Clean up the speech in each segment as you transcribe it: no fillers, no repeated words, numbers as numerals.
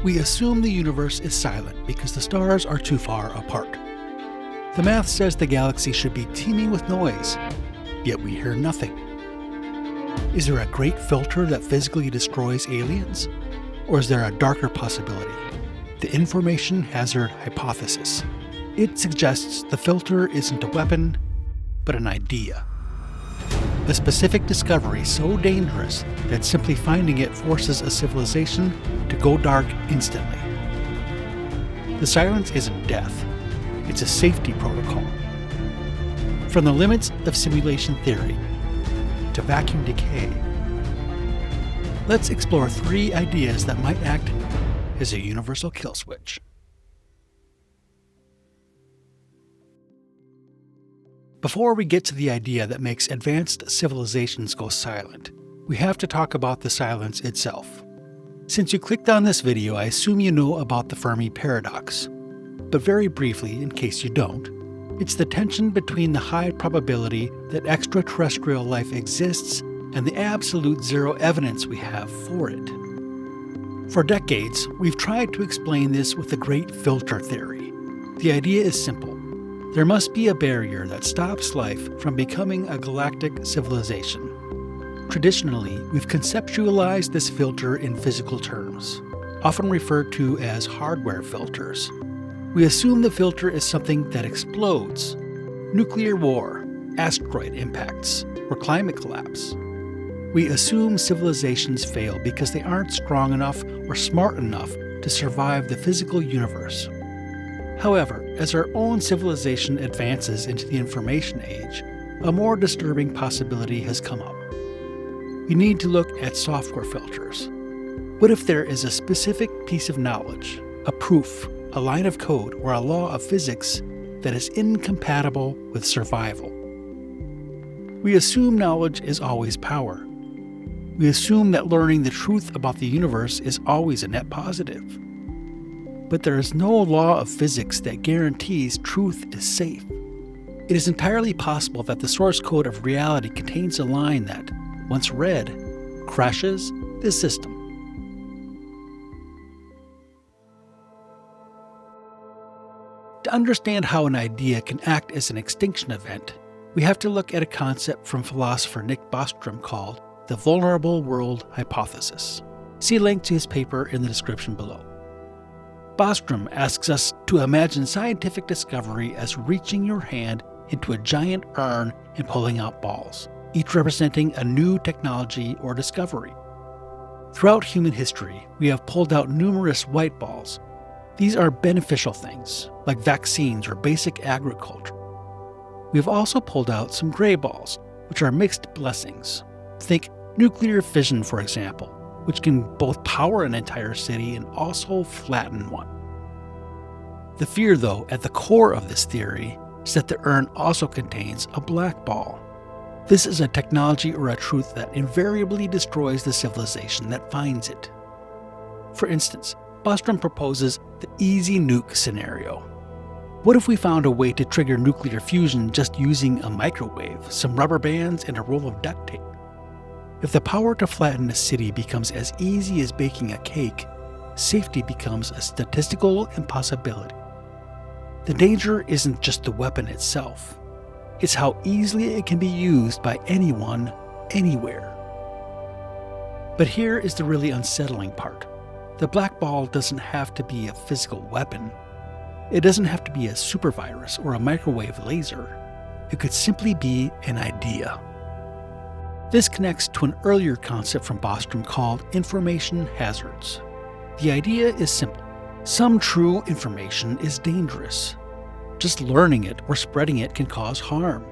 We assume the universe is silent because the stars are too far apart. The math says the galaxy should be teeming with noise, yet we hear nothing. Is there a great filter that physically destroys aliens? Or is there a darker possibility? The information hazard hypothesis. It suggests the filter isn't a weapon, but an idea. A specific discovery so dangerous that simply finding it forces a civilization to go dark instantly. The silence isn't death, it's a safety protocol. From the limits of simulation theory to vacuum decay, let's explore 3 ideas that might act as a universal kill switch. Before we get to the idea that makes advanced civilizations go silent, we have to talk about the silence itself. Since you clicked on this video, I assume you know about the Fermi Paradox. But very briefly, in case you don't, it's the tension between the high probability that extraterrestrial life exists and the absolute zero evidence we have for it. For decades, we've tried to explain this with the Great Filter theory. The idea is simple. There must be a barrier that stops life from becoming a galactic civilization. Traditionally, we've conceptualized this filter in physical terms, often referred to as hardware filters. We assume the filter is something that explodes: nuclear war, asteroid impacts, or climate collapse. We assume civilizations fail because they aren't strong enough or smart enough to survive the physical universe. However, as our own civilization advances into the information age, a more disturbing possibility has come up. We need to look at software filters. What if there is a specific piece of knowledge, a proof, a line of code, or a law of physics that is incompatible with survival? We assume knowledge is always power. We assume that learning the truth about the universe is always a net positive. But there is no law of physics that guarantees truth is safe. It is entirely possible that the source code of reality contains a line that, once read, crashes the system. To understand how an idea can act as an extinction event, we have to look at a concept from philosopher Nick Bostrom called the vulnerable world hypothesis. See a link to his paper in the description below. Bostrom asks us to imagine scientific discovery as reaching your hand into a giant urn and pulling out balls, each representing a new technology or discovery. Throughout human history, we have pulled out numerous white balls. These are beneficial things, like vaccines or basic agriculture. We have also pulled out some gray balls, which are mixed blessings. Think nuclear fission, for example, which can both power an entire city and also flatten one. The fear, though, at the core of this theory is that the urn also contains a black ball. This is a technology or a truth that invariably destroys the civilization that finds it. For instance, Bostrom proposes the easy nuke scenario. What if we found a way to trigger nuclear fusion just using a microwave, some rubber bands, and a roll of duct tape? If the power to flatten a city becomes as easy as baking a cake, safety becomes a statistical impossibility. The danger isn't just the weapon itself. It's how easily it can be used by anyone, anywhere. But here is the really unsettling part. The black ball doesn't have to be a physical weapon. It doesn't have to be a supervirus or a microwave laser. It could simply be an idea. This connects to an earlier concept from Bostrom called information hazards. The idea is simple. Some true information is dangerous. Just learning it or spreading it can cause harm.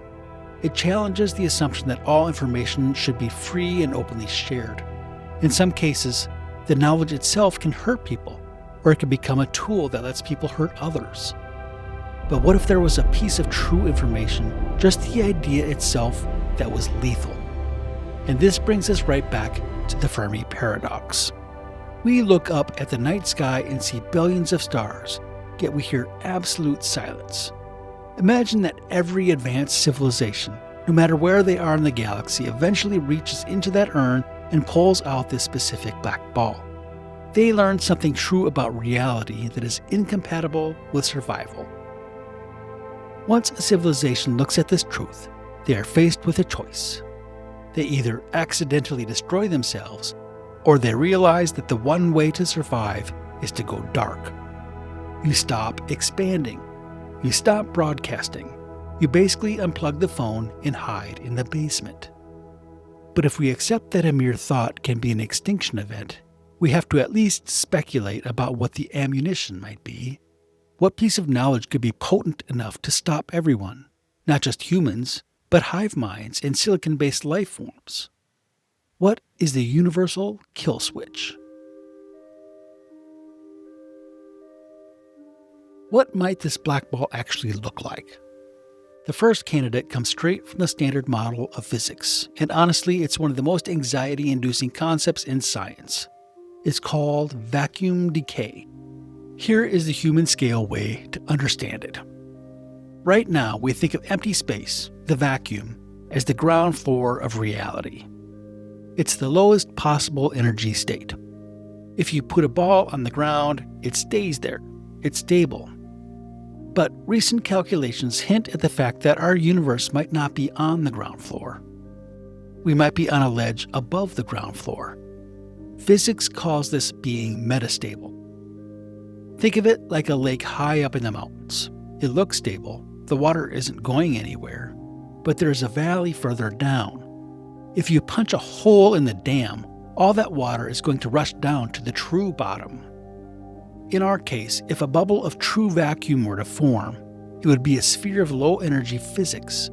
It challenges the assumption that all information should be free and openly shared. In some cases, the knowledge itself can hurt people, or it can become a tool that lets people hurt others. But what if there was a piece of true information, just the idea itself, that was lethal? And this brings us right back to the Fermi Paradox. We look up at the night sky and see billions of stars, yet we hear absolute silence. Imagine that every advanced civilization, no matter where they are in the galaxy, eventually reaches into that urn and pulls out this specific black ball. They learn something true about reality that is incompatible with survival. Once a civilization looks at this truth, they are faced with a choice. They either accidentally destroy themselves, or they realize that the one way to survive is to go dark. You stop expanding. You stop broadcasting. You basically unplug the phone and hide in the basement. But if we accept that a mere thought can be an extinction event, we have to at least speculate about what the ammunition might be. What piece of knowledge could be potent enough to stop everyone, not just humans, but hive minds and silicon-based life forms? What is the universal kill switch? What might this black ball actually look like? The first candidate comes straight from the standard model of physics, and honestly, it's one of the most anxiety-inducing concepts in science. It's called vacuum decay. Here is the human scale way to understand it. Right now, we think of empty space, the vacuum, as the ground floor of reality. It's the lowest possible energy state. If you put a ball on the ground, it stays there. It's stable. But recent calculations hint at the fact that our universe might not be on the ground floor. We might be on a ledge above the ground floor. Physics calls this being metastable. Think of it like a lake high up in the mountains. It looks stable, the water isn't going anywhere, but there's a valley further down. If you punch a hole in the dam, all that water is going to rush down to the true bottom. In our case, if a bubble of true vacuum were to form, it would be a sphere of low-energy physics.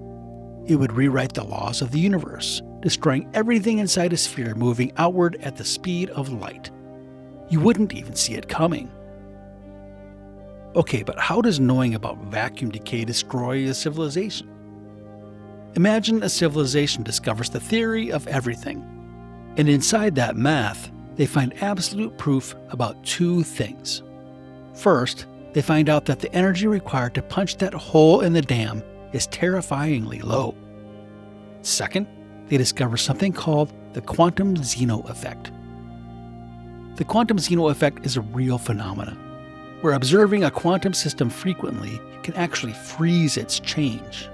It would rewrite the laws of the universe, destroying everything inside a sphere moving outward at the speed of light. You wouldn't even see it coming. Okay, but how does knowing about vacuum decay destroy a civilization? Imagine a civilization discovers the theory of everything, and inside that math, they find absolute proof about two things. First, they find out that the energy required to punch that hole in the dam is terrifyingly low. Second, they discover something called the Quantum Zeno Effect. The Quantum Zeno Effect is a real phenomenon, where observing a quantum system frequently can actually freeze its change.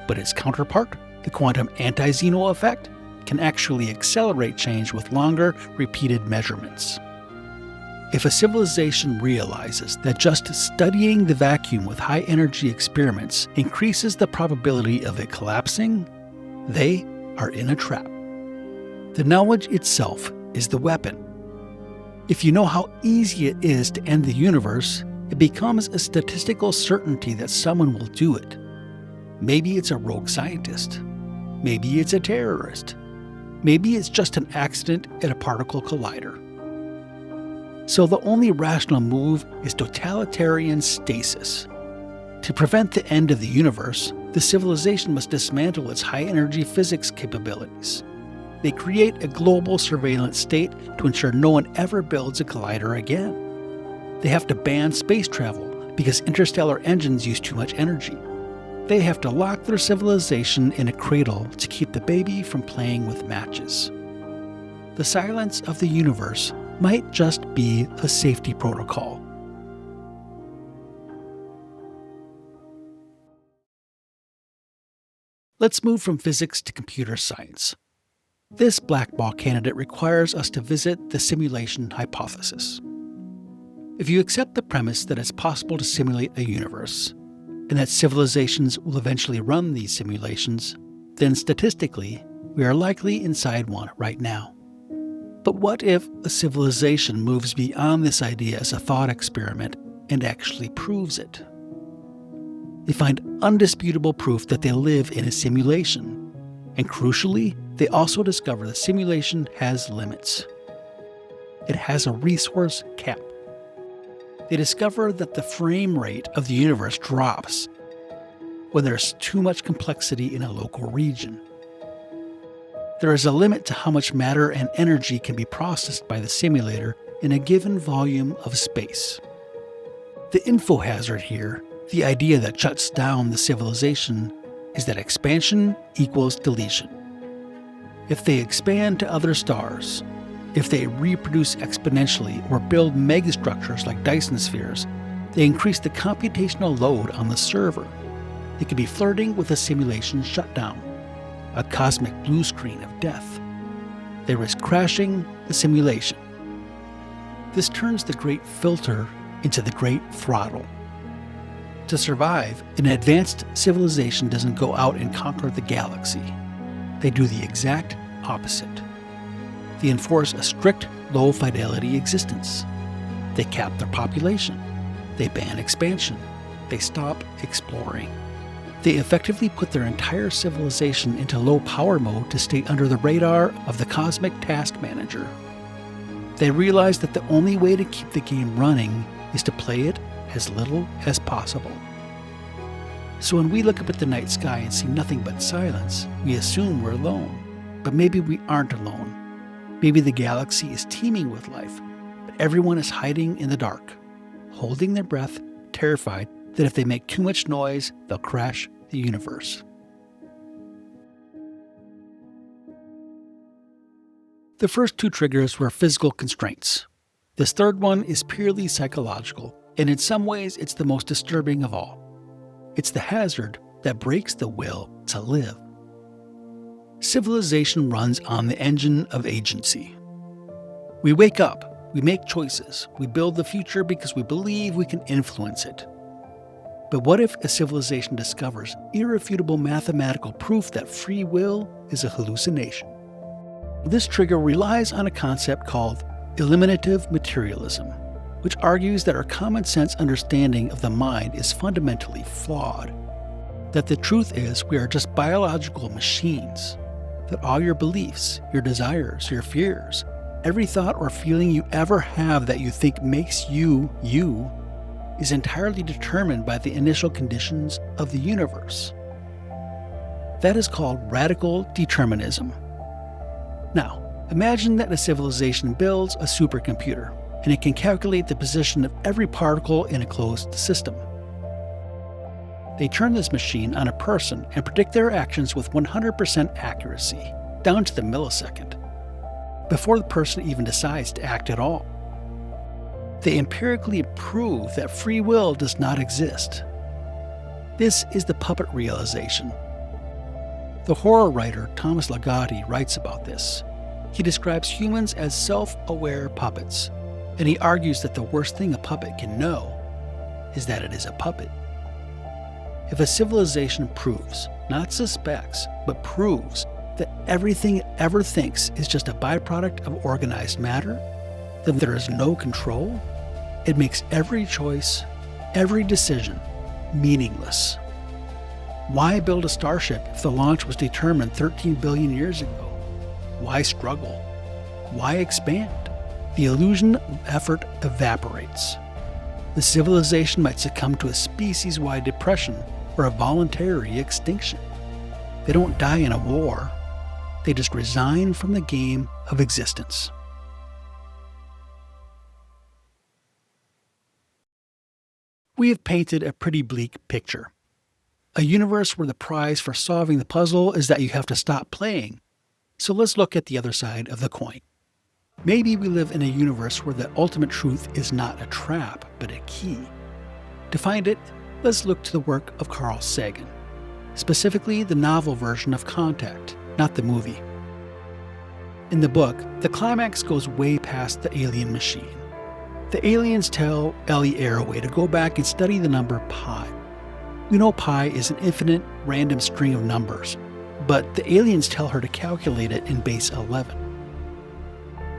But its counterpart, the Quantum Anti-Zeno Effect, can actually accelerate change with longer, repeated measurements. If a civilization realizes that just studying the vacuum with high-energy experiments increases the probability of it collapsing, they are in a trap. The knowledge itself is the weapon. If you know how easy it is to end the universe, it becomes a statistical certainty that someone will do it. Maybe it's a rogue scientist. Maybe it's a terrorist. Maybe it's just an accident at a particle collider. So the only rational move is totalitarian stasis. To prevent the end of the universe, the civilization must dismantle its high-energy physics capabilities. They create a global surveillance state to ensure no one ever builds a collider again. They have to ban space travel because interstellar engines use too much energy. They have to lock their civilization in a cradle to keep the baby from playing with matches. The silence of the universe might just be a safety protocol. Let's move from physics to computer science. This black ball candidate requires us to visit the simulation hypothesis. If you accept the premise that it's possible to simulate a universe, and that civilizations will eventually run these simulations, then statistically, we are likely inside one right now. But what if a civilization moves beyond this idea as a thought experiment and actually proves it? They find undisputable proof that they live in a simulation. And crucially, they also discover the simulation has limits. It has a resource cap. They discover that the frame rate of the universe drops when there's too much complexity in a local region. There is a limit to how much matter and energy can be processed by the simulator in a given volume of space. The info hazard here, the idea that shuts down the civilization, is that expansion equals deletion. If they expand to other stars, If they reproduce exponentially or build megastructures like Dyson spheres, they increase the computational load on the server. They could be flirting with a simulation shutdown, a cosmic blue screen of death. They risk crashing the simulation. This turns the Great Filter into the Great Throttle. To survive, an advanced civilization doesn't go out and conquer the galaxy. They do the exact opposite. They enforce a strict, low-fidelity existence. They cap their population. They ban expansion. They stop exploring. They effectively put their entire civilization into low-power mode to stay under the radar of the cosmic task manager. They realize that the only way to keep the game running is to play it as little as possible. So when we look up at the night sky and see nothing but silence, we assume we're alone. But maybe we aren't alone. Maybe the galaxy is teeming with life, but everyone is hiding in the dark, holding their breath, terrified that if they make too much noise, they'll crash the universe. The first two triggers were physical constraints. This third one is purely psychological, and in some ways it's the most disturbing of all. It's the hazard that breaks the will to live. Civilization runs on the engine of agency. We wake up, we make choices, we build the future because we believe we can influence it. But what if a civilization discovers irrefutable mathematical proof that free will is a hallucination? This trigger relies on a concept called eliminative materialism, which argues that our common sense understanding of the mind is fundamentally flawed. That the truth is we are just biological machines. That all your beliefs, your desires, your fears, every thought or feeling you ever have that you think makes you, you, is entirely determined by the initial conditions of the universe. That is called radical determinism. Now, imagine that a civilization builds a supercomputer, and it can calculate the position of every particle in a closed system. They turn this machine on a person and predict their actions with 100% accuracy, down to the millisecond, before the person even decides to act at all. They empirically prove that free will does not exist. This is the puppet realization. The horror writer Thomas Ligotti writes about this. He describes humans as self-aware puppets, and he argues that the worst thing a puppet can know is that it is a puppet. If a civilization proves, not suspects, but proves that everything it ever thinks is just a byproduct of organized matter, then there is no control. It makes every choice, every decision, meaningless. Why build a starship if the launch was determined 13 billion years ago? Why struggle? Why expand? The illusion of effort evaporates. The civilization might succumb to a species-wide depression or a voluntary extinction. They don't die in a war. They just resign from the game of existence. We have painted a pretty bleak picture. A universe where the prize for solving the puzzle is that you have to stop playing. So let's look at the other side of the coin. Maybe we live in a universe where the ultimate truth is not a trap, but a key. To find it, let's look to the work of Carl Sagan, specifically the novel version of Contact, not the movie. In the book, the climax goes way past the alien machine. The aliens tell Ellie Arroway to go back and study the number pi. We know pi is an infinite, random string of numbers, but the aliens tell her to calculate it in base 11.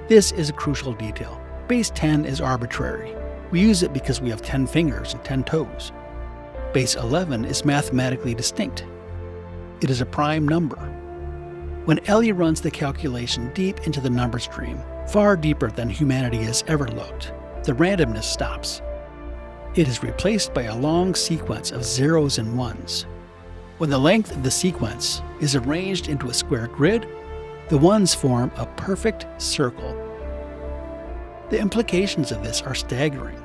This is a crucial detail. Base 10 is arbitrary. We use it because we have 10 fingers and 10 toes. Base 11 is mathematically distinct. It is a prime number. When Ellie runs the calculation deep into the number stream, far deeper than humanity has ever looked, the randomness stops. It is replaced by a long sequence of zeros and ones. When the length of the sequence is arranged into a square grid, the ones form a perfect circle. The implications of this are staggering.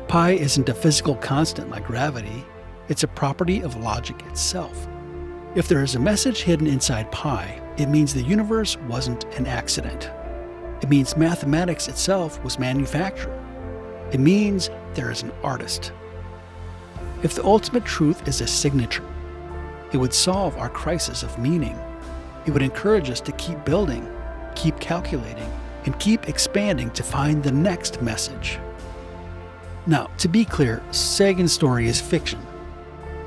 Pi isn't a physical constant like gravity, it's a property of logic itself. If there is a message hidden inside pi, it means the universe wasn't an accident. It means mathematics itself was manufactured. It means there is an artist. If the ultimate truth is a signature, it would solve our crisis of meaning. It would encourage us to keep building, keep calculating, and keep expanding to find the next message. Now, to be clear, Sagan's story is fiction.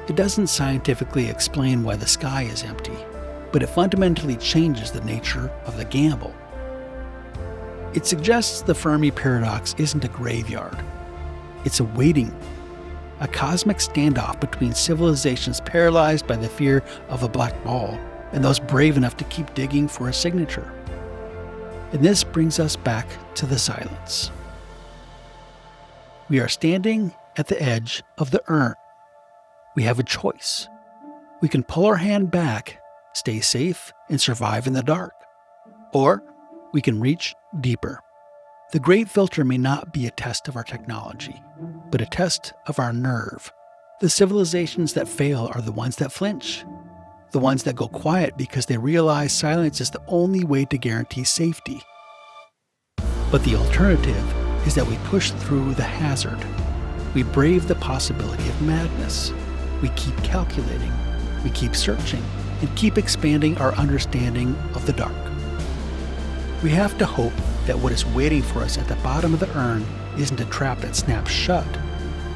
It doesn't scientifically explain why the sky is empty, but it fundamentally changes the nature of the gamble. It suggests the Fermi Paradox isn't a graveyard. It's a waiting room, a cosmic standoff between civilizations paralyzed by the fear of a black ball and those brave enough to keep digging for a signature. And this brings us back to the silence. We are standing at the edge of the urn. We have a choice. We can pull our hand back, stay safe, and survive in the dark. Or we can reach deeper. The Great Filter may not be a test of our technology, but a test of our nerve. The civilizations that fail are the ones that flinch, the ones that go quiet because they realize silence is the only way to guarantee safety. But the alternative is that we push through the hazard. We brave the possibility of madness. We keep calculating, we keep searching, and keep expanding our understanding of the dark. We have to hope that what is waiting for us at the bottom of the urn isn't a trap that snaps shut,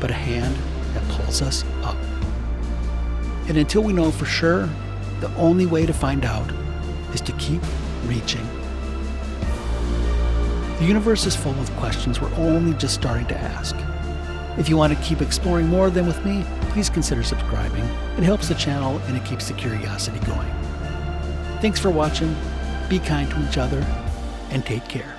but a hand that pulls us up. And until we know for sure, the only way to find out is to keep reaching. The universe is full of questions we're only just starting to ask. If you want to keep exploring more than with me, please consider subscribing. It helps the channel and it keeps the curiosity going. Thanks for watching, be kind to each other, and take care.